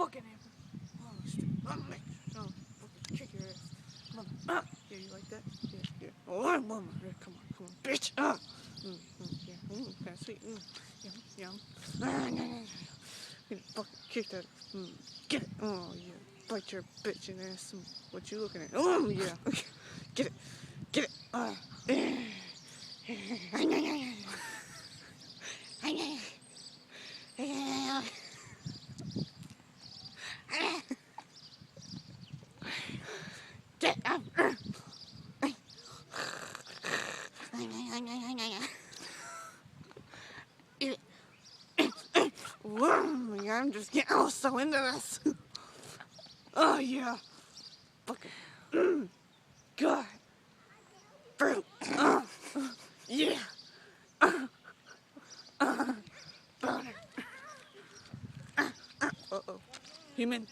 fucking hammer. Oh, oh, fucking kick your ass. Mother. Yeah, you like that? Yeah. Oh, come on, bitch. Yeah, kind of sweet. Yum. Gonna fucking kick that. Get it. Oh, yeah. Bite your bitchin' ass. What you looking at? Oh, yeah. Get it. Get it. Get up. Yeah, I'm just getting so into this. Oh, yeah. Fucking. God. Fruit. Yeah. Boner. Uh-oh. Human.